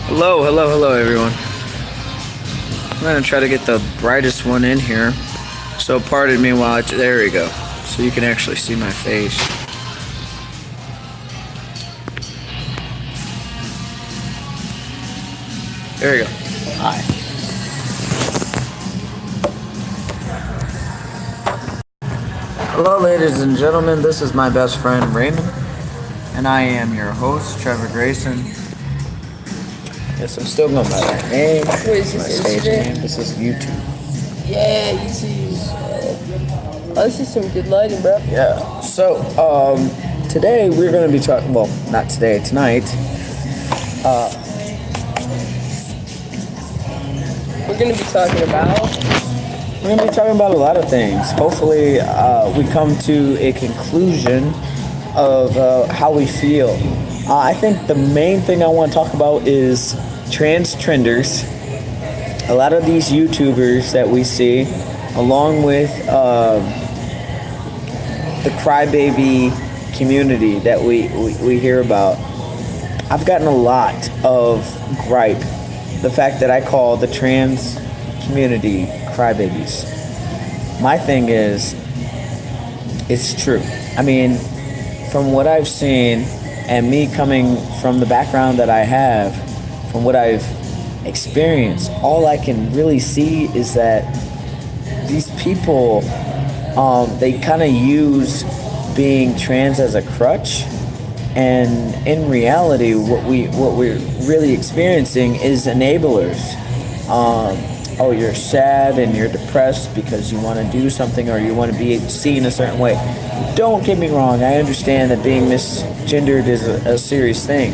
Hello, everyone. I'm gonna try to get the brightest one in here. So pardon me while there we go. So you can actually see my face. There we go. Hi. Hello, ladies and gentlemen. This is my best friend Raymond, and I am your host, Trevor Grayson. Yes, I'm still going by that name. What is My this, stage Instagram? name. This is YouTube. Yeah, YouTube. Oh, this is some good lighting, bro. Yeah. So, today we're going to be talking. Well, not today. Tonight. We're going to be talking about... We're going to be talking about a lot of things. Hopefully, we come to a conclusion of how we feel. I think the main thing I want to talk about is trans trenders. A lot of these YouTubers that we see, along with the crybaby community that we hear about. I've gotten a lot of gripe. The fact that I call the trans community crybabies. My thing is, it's true. I mean, from what I've seen, and me coming from the background that I have, from what I've experienced, all I can really see is that these people, they kind of use being trans as a crutch, and in reality, what we're really experiencing is enablers. Oh, you're sad and you're depressed because you want to do something or you want to be seen a certain way. Don't get me wrong. I understand that being misgendered is a serious thing.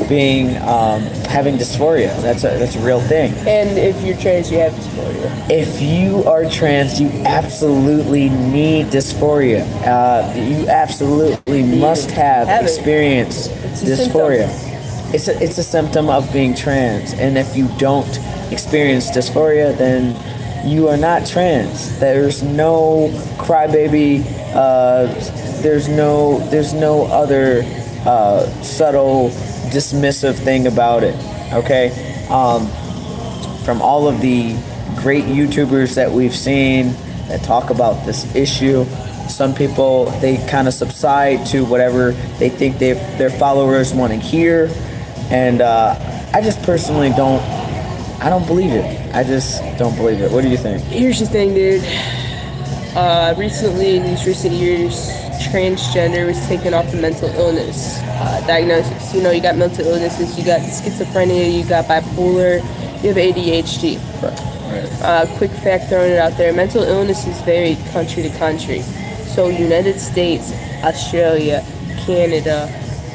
Being having dysphoria, that's a real thing. And if you're trans, you have dysphoria. If you are trans, you absolutely need dysphoria. You absolutely must have experienced dysphoria. It's a symptom of being trans, and if you don't experience dysphoria, then you are not trans. There's no crybaby. There's no other subtle dismissive thing about it. Okay, from all of the great YouTubers that we've seen that talk about this issue, some people, they kind of subside to whatever they think their followers want to hear, and I just personally don't believe it. I just don't believe it. What do you think? Here's the thing, dude. Recently, in these recent years, transgender was taken off the mental illness diagnosis. You know, you got mental illnesses, you got schizophrenia, you got bipolar, you have ADHD. Right. Quick fact throwing it out there, mental illness is varied country to country. So United States, Australia, Canada,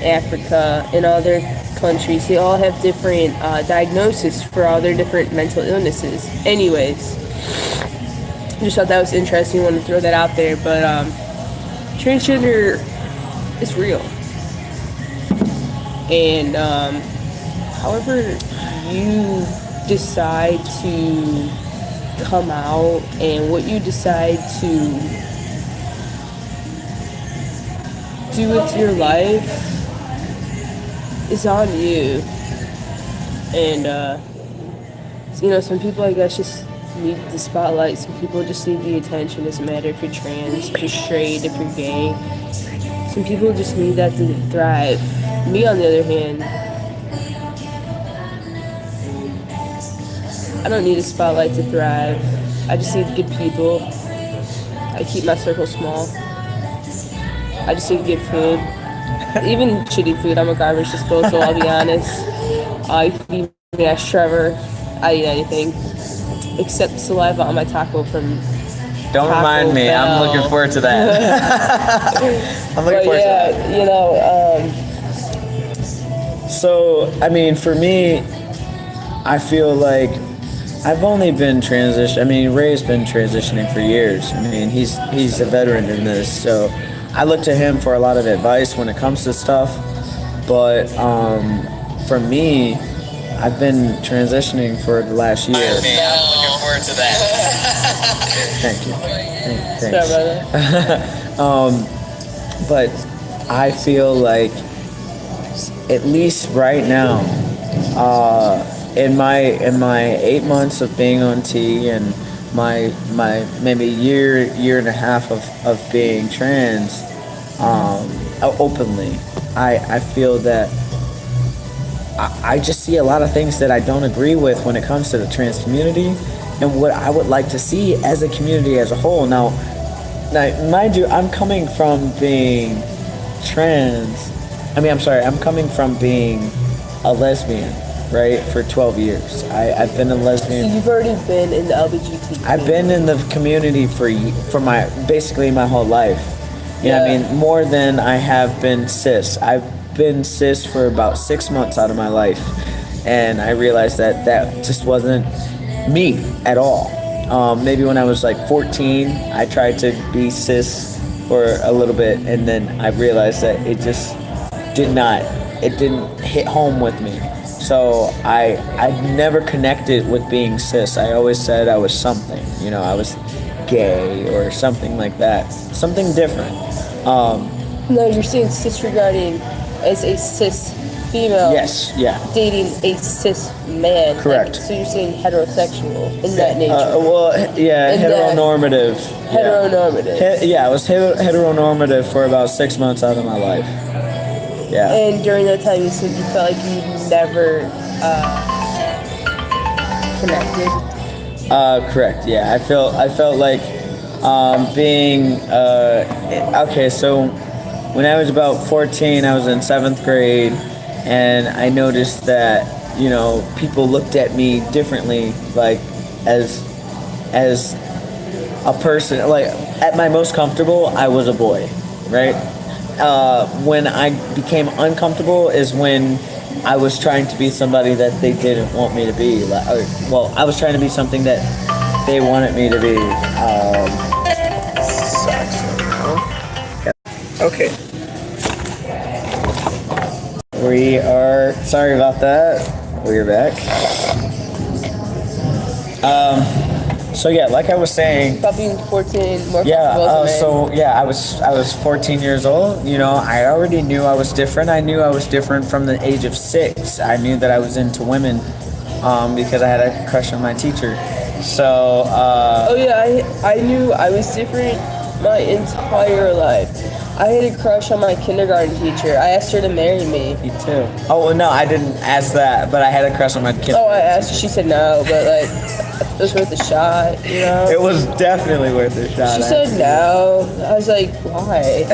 Africa, and other countries, they all have different diagnoses for all their different mental illnesses. Anyways, just thought that was interesting. Wanted to throw that out there, but transgender is real, and however you decide to come out and what you decide to do with your life is on you. And you know, some people, I guess, just need the spotlight. Some people just need the attention. Doesn't matter if you're trans, if you're straight, if you're gay. Some people just need that to thrive. Me, on the other hand, I don't need a spotlight to thrive. I just need good people. I keep my circle small. I just need good food. Even shitty food. I'm a garbage disposal, I'll be honest. You can be me as Trevor. I eat anything except saliva on my taco from Don't Taco remind me. Bell. I'm looking forward to that. I'm looking forward to that. You know, So, I mean, for me, I feel like I've only been transitioning. I mean, Ray's been transitioning for years. I mean, he's a veteran in this, so I look to him for a lot of advice when it comes to stuff. But for me, I've been transitioning for the last year. I'm looking forward to that. Thank you. Sorry about that. But I feel like, at least right now, In my 8 months of being on T and my maybe year and a half of being trans, openly, I feel that I just see a lot of things that I don't agree with when it comes to the trans community and what I would like to see as a community as a whole. Now, mind you, I'm coming from being trans. I'm coming from being a lesbian, right, for 12 years. I've been a lesbian. So you've already been in the LGBT. I've been in the community for basically my whole life. You know what I mean? More than I have been cis. I've been cis for about 6 months out of my life, and I realized that just wasn't me at all. Maybe when I was like 14, I tried to be cis for a little bit, and then I realized that it just didn't hit home with me. So I never connected with being cis. I always said I was something, I was gay or something like that, something different. No, you're saying cis regarding as a cis female. Yes, yeah. Dating a cis man. Correct. So you're saying heterosexual in that nature. Heteronormative. Heteronormative. I was heteronormative for about 6 months out of my life. Yeah. And during that time, you said you felt like you never connected. Correct. Yeah, I felt like being okay. So when I was about 14, I was in 7th grade, and I noticed that people looked at me differently, like as a person. Like at my most comfortable, I was a boy, right? When I became uncomfortable is when I was trying to be somebody that they didn't want me to be. I was trying to be something that they wanted me to be. Okay. We are sorry about that. We're back. So yeah, like I was saying. About being 14, more Yeah. comfortable as a man. I was 14 years old. I already knew I was different. I knew I was different from the age of 6. I knew that I was into women, because I had a crush on my teacher. So. I knew I was different my entire life. I had a crush on my kindergarten teacher. I asked her to marry me. Me too. Oh well, no, I didn't ask that, but I had a crush on my kid. Oh, I asked her. She said no, but like it was worth a shot, It was definitely worth a shot. She said no. I was like, why?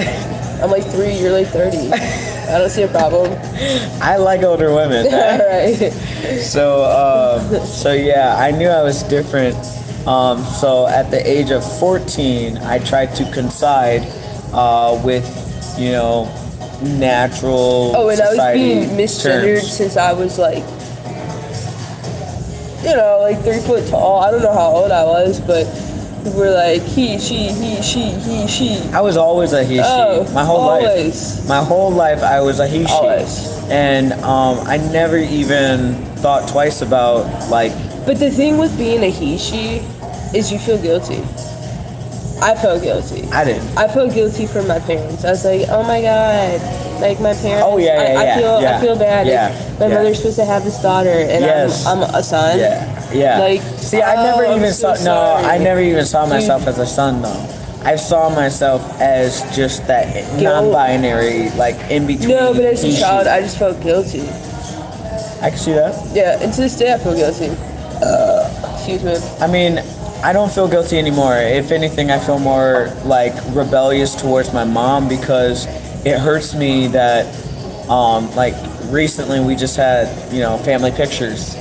I'm like 3, you're like 30. I don't see a problem. I like older women. Right. So yeah, I knew I was different. So at the age of 14, I tried to coincide with, natural Oh, and society I was being misgendered terms. since I was like 3 foot tall. I don't know how old I was, but people were like he, she. I was always a he, she. My whole always. life. My whole life I was a he, she. Always. And I never even thought twice about But the thing with being a he, she is you feel guilty. I felt guilty. I didn't. I felt guilty for my parents. I was like, oh my god, like my parents. Oh yeah, I feel bad. Yeah, like, my mother's supposed to have this daughter, and I'm a son. Yeah. Like, see, I never even saw. so No, sorry. I never even saw myself as a son though. I saw myself as just that non-binary, in between. No, but as he, a child, she. I just felt guilty. I can see that. Yeah, and to this day, I feel guilty. Excuse me. I mean, I don't feel guilty anymore. If anything, I feel more rebellious towards my mom because it hurts me that, recently we just had, family pictures.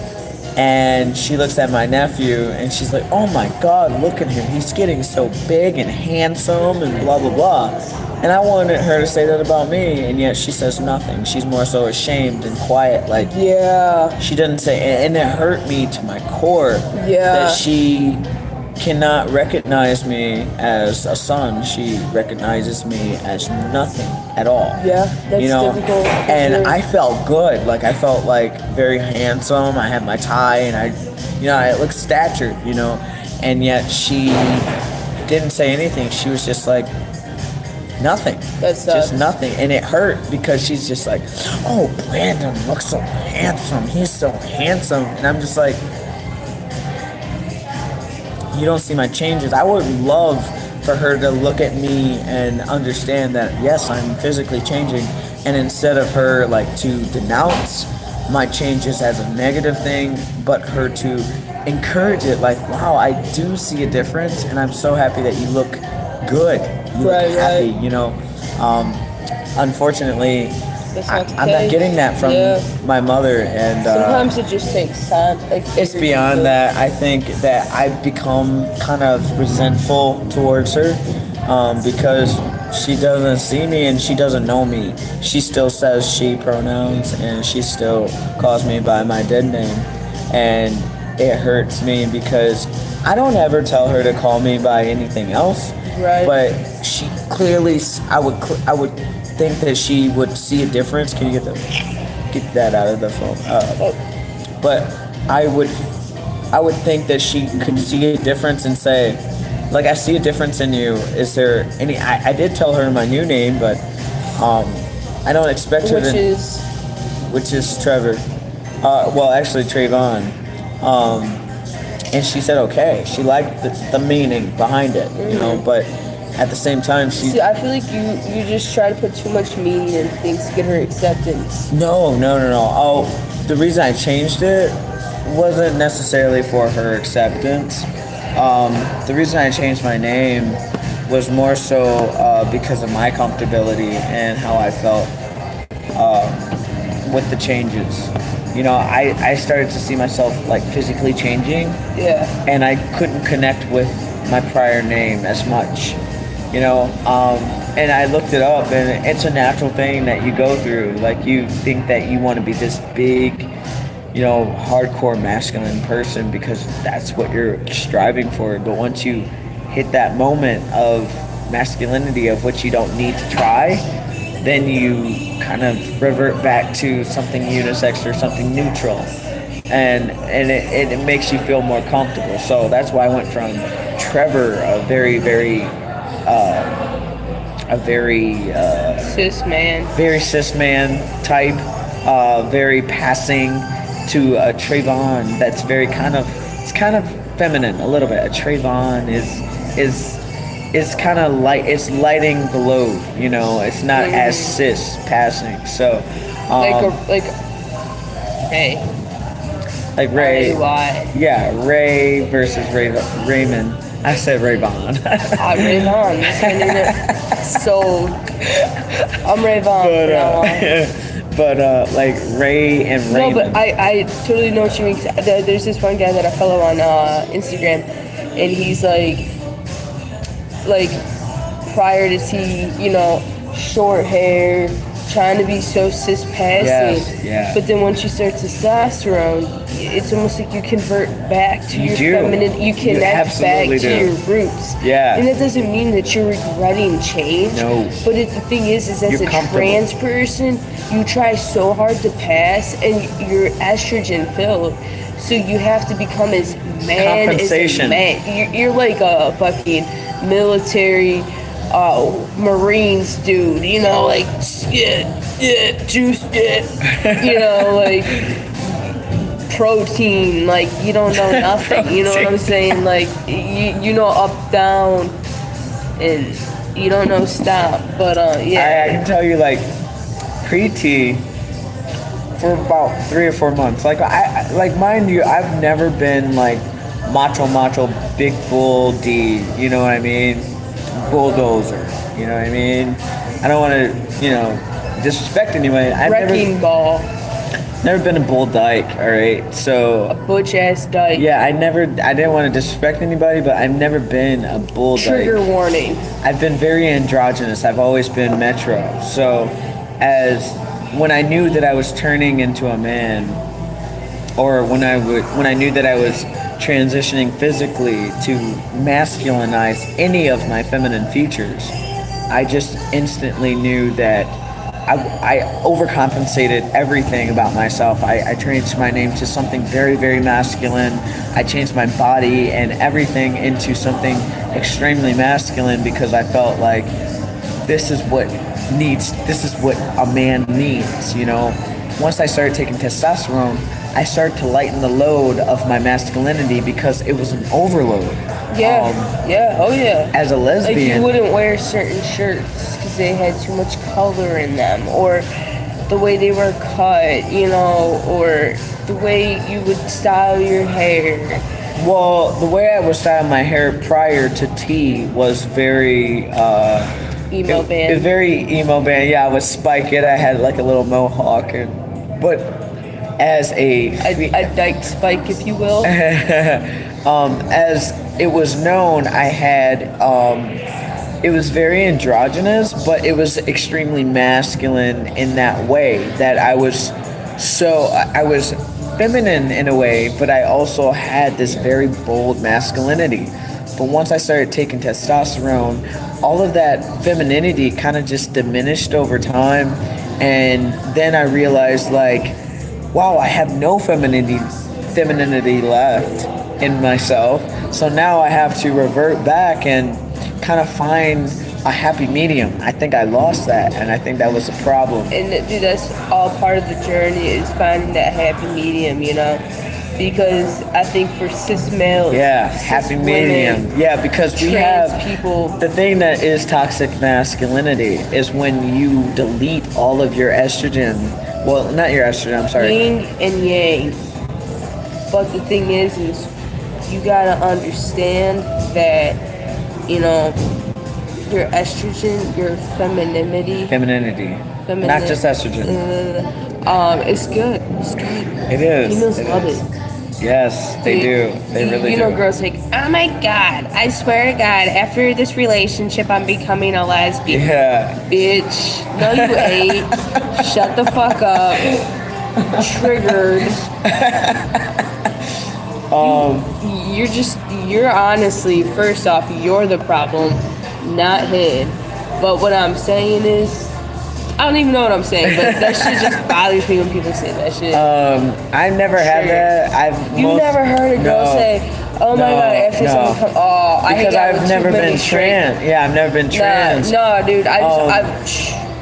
And she looks at my nephew and she's like, oh my God, look at him. He's getting so big and handsome and blah, blah, blah. And I wanted her to say that about me, and yet she says nothing. She's more so ashamed and quiet. Yeah. She doesn't say, and it hurt me to my core Yeah. that she cannot recognize me as a son. She recognizes me as nothing at all. Yeah, that's difficult. And I felt good. I felt very handsome. I had my tie, and I looked statured, and yet she didn't say anything. She was just Nothing. That sucks. Just nothing. And it hurt because she's just like, oh, Brandon looks so handsome. He's so handsome. And I'm just like, you don't see my changes. I would love for her to look at me and understand that, yes, I'm physically changing. And instead of her like to denounce my changes as a negative thing, but her to encourage it, like, wow, I do see a difference, and I'm so happy that you look good. You look happy, you know. Unfortunately, I'm not getting that from my mother, and sometimes it just takes time. Like, it's beyond that. I think that I've become kind of resentful towards her because she doesn't see me and she doesn't know me. She still says she pronouns and she still calls me by my dead name, and it hurts me because I don't ever tell her to call me by anything else. Right. But she clearly, I would think that she would see a difference. Can you get that out of the phone? But I would think that she could see a difference and say, like, I see a difference in you. Is there any? I did tell her my new name, but I don't expect her to. Which is Trevor. Well, actually Trayvon. And she said okay. She liked the meaning behind it, you know. But at the same time, See, I feel like you just try to put too much meaning in things to get her acceptance. No. Oh, the reason I changed it wasn't necessarily for her acceptance. The reason I changed my name was more so because of my comfortability and how I felt with the changes. You know, I started to see myself like physically changing. Yeah. And I couldn't connect with my prior name as much. You know, and I looked it up, and it's a natural thing that you go through. Like, you think that you want to be this big, you know, hardcore masculine person because that's what you're striving for. But once you hit that moment of masculinity of which you don't need to try, then you kind of revert back to something unisex or something neutral, and it makes you feel more comfortable. So that's why I went from Trevor, a very cis man type, very passing, to a Trayvon that's very kind of feminine a little bit. A Trayvon is kind of light. It's lighting the load, you know. It's not as cis passing. So like Ray. Yeah, Ray versus Raymond. I said Rayvon. Rayvon. So I'm Rayvon. But like Ray and Raymond. No, but I totally know what you mean. There's this one guy that I follow on Instagram, and he's like prior to see, you know, short hair, trying to be so cis passing. Yes. But then once you start testosterone, it's almost like you convert back to your feminine. You connect back to your roots. Yeah. And that doesn't mean that you're regretting change. No. But the thing is as a trans person, you try so hard to pass, and you're estrogen filled. So you have to become as man as a man. You're like a fucking military Marines dude, you know, like juice, you know, like protein, like you don't know nothing, you know what I'm saying? Like you know up, down, and you don't know stop. But yeah, I can tell you, like, pre-T for about 3 or 4 months. Like, I like, mind you, I've never been like macho big bull D, you know what I mean? Bulldozer, you know what I mean? I don't want to, you know, disrespect anyone. Wrecking ball. Never been a bull dyke, all right? So a butch ass dyke. Yeah, I didn't want to disrespect anybody, but I've never been a bull dyke. Trigger warning. I've been very androgynous. I've always been metro. So when I knew that I was turning into a man, or when I knew that I was transitioning physically to masculinize any of my feminine features, I just instantly knew that I overcompensated everything about myself. I changed my name to something very, very masculine. I changed my body and everything into something extremely masculine because I felt like this is what a man needs, you know. Once I started taking testosterone, I started to lighten the load of my masculinity because it was an overload. As a Like you lesbian, wouldn't wear certain shirts because they had too much color in them, or the way they were cut, you know, or the way you would style your hair. well, the way I was styling my hair prior to T was very Emo It band. was very emo band. Yeah, I would spike it. I had like a little mohawk, but as a dyke spike, if you will. as it was known, I had it was very androgynous, but it was extremely masculine in that way that I was feminine in a way, but I also had this very bold masculinity. But once I started taking testosterone, all of that femininity kind of just diminished over time. And then I realized, like, wow, I have no femininity left in myself. So now I have to revert back and kind of find a happy medium. I think I lost that, and I think that was a problem. And dude, that's all part of the journey, is finding that happy medium, you know? Because I think for cis males, Happy medium. Yeah, because we trans have people. the thing that is toxic masculinity is when you delete all of your estrogen. Well, not your estrogen, I'm sorry. Yin and yang. But the thing is you gotta understand that, you know, your estrogen, your femininity. Not just estrogen. It's good. It's good. It is. Females love it. Yes, they do. They really you do. know, girls like, oh my god, I swear to God, after this relationship, I'm becoming a lesbian. Yeah. Bitch, no you ain't. Shut the fuck up. Triggered. You're honestly, first off, you're the problem, not him. But what I'm saying is, I don't even know what I'm saying, but that shit just bothers me when people say that shit. I've never had that. Never heard a girl say, oh my god, after someone comes, oh, I hate because that I've with never too many been trans. Yeah, I've never been trans. No, dude, I've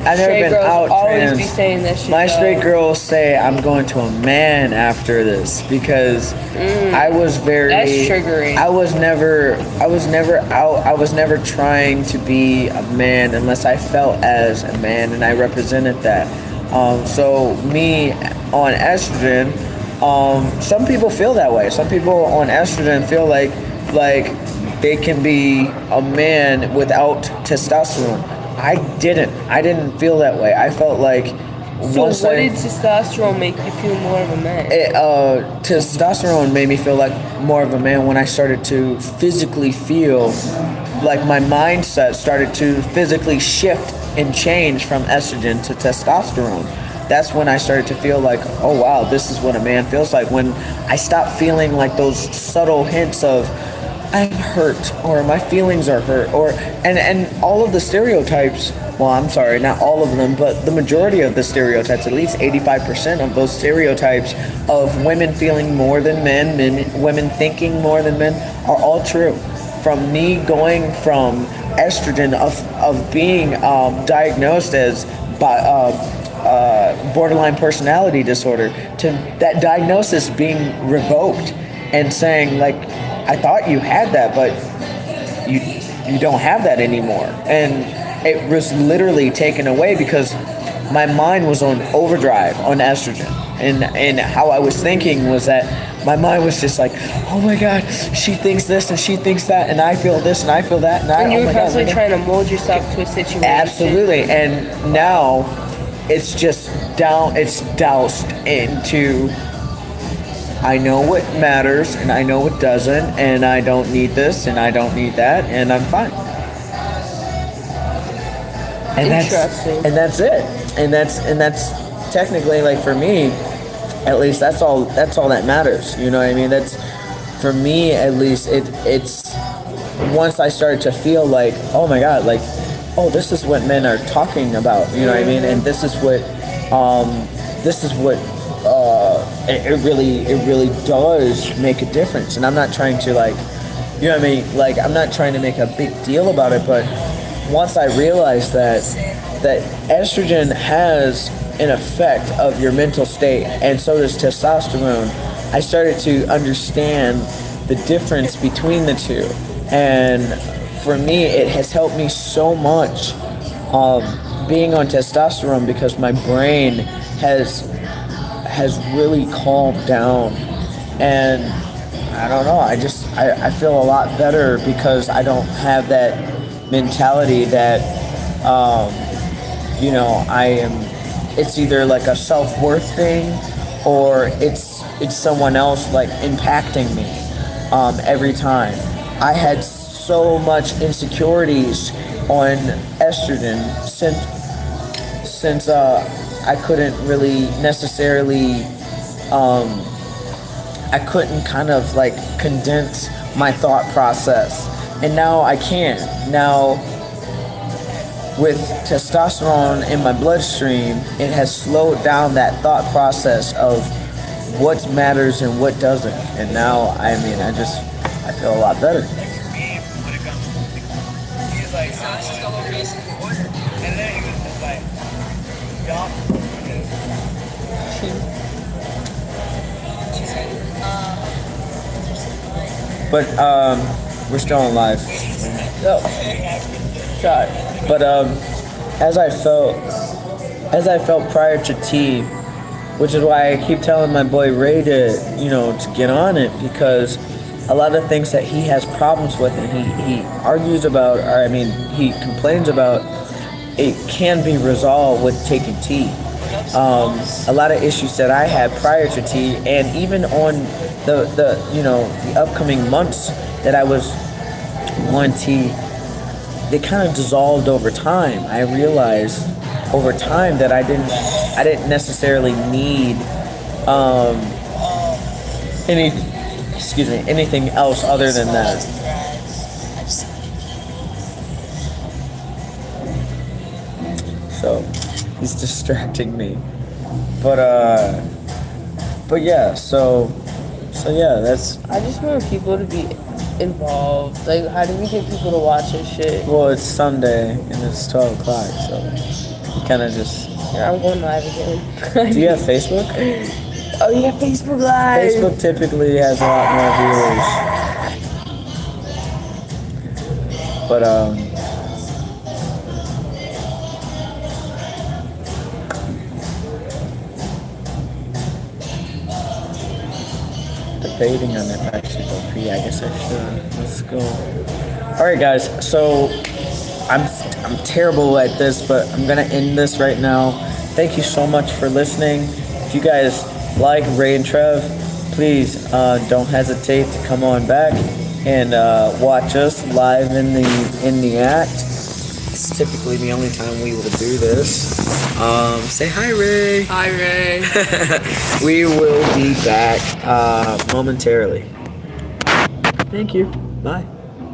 never straight been girls out always trans. be saying that shit. My though. straight girls say I'm going to a man after this because I was very. That's triggering. I was never out. I was never trying to be a man unless I felt as a man and I represented that. So me on estrogen, some people feel that way. Some people on estrogen feel like they can be a man without testosterone. I didn't feel that way. I felt like So what did testosterone make you feel more of a man? Testosterone made me feel like more of a man when I started to physically feel like my mindset started to physically shift and change from estrogen to testosterone. That's when I started to feel like, oh wow, this is what a man feels like. When I stopped feeling like those subtle hints of I'm hurt or my feelings are hurt and all of the stereotypes, well, I'm sorry, not all of them, but the majority of the stereotypes, at least 85% of those stereotypes of women feeling more than men, women thinking more than men are all true. From me going from estrogen of being diagnosed as borderline personality disorder to that diagnosis being revoked and saying like, I thought you had that, but you don't have that anymore. And it was literally taken away because my mind was on overdrive on estrogen. And how I was thinking was that my mind was just like, oh my God, she thinks this and she thinks that, and I feel this and I feel that. And you were constantly trying to mold yourself to a situation. Absolutely. And now it's just it's doused into I know what matters and I know what doesn't, and I don't need this and I don't need that, and I'm fine. And interesting. That's it. And that's technically, like, for me, at least that's all that matters. You know what I mean? That's, for me at least, it's once I started to feel like, oh my God, like, oh, this is what men are talking about. You know what I mean? And this is what it really does make a difference. And I'm not trying to, like, you know what I mean? Like, I'm not trying to make a big deal about it, but once I realized that estrogen has an effect of your mental state, and so does testosterone, I started to understand the difference between the two. And for me, it has helped me so much being on testosterone, because my brain has really calmed down, and I don't know, I feel a lot better because I don't have that mentality that it's either like a self-worth thing, or it's someone else like impacting me every time. I had so much insecurities on estrogen since I couldn't really necessarily I couldn't kind of like condense my thought process, and now I can. Now with testosterone in my bloodstream, it has slowed down that thought process of what matters and what doesn't, and now I feel a lot better. But we're still on live. Oh, sorry. But as I felt prior to tea, which is why I keep telling my boy Ray to get on it, because a lot of things that he has problems with and he argues about, or he complains about, it can be resolved with taking tea. A lot of issues that I had prior to tea, and even on the upcoming months that I was on tea, they kind of dissolved over time. I realized over time that I didn't necessarily need anything else other than that. So he's distracting me, but yeah. So yeah, that's. I just want people to be involved. Like, how do we get people to watch our shit? Well, it's Sunday and it's 12 o'clock, so you kind of just. Yeah, I'm going live again. Do you have Facebook? Oh yeah, Facebook Live. Facebook typically has a lot more viewers, but debating on if I should go pee. I guess I should. Let's go. All right, guys. So I'm terrible at this, but I'm gonna end this right now. Thank you so much for listening. If you guys like Ray and Trev, please don't hesitate to come on back and watch us live in the act. It's typically the only time we will do this. Say hi, Ray. Hi, Ray. We will be back momentarily. Thank you. Bye.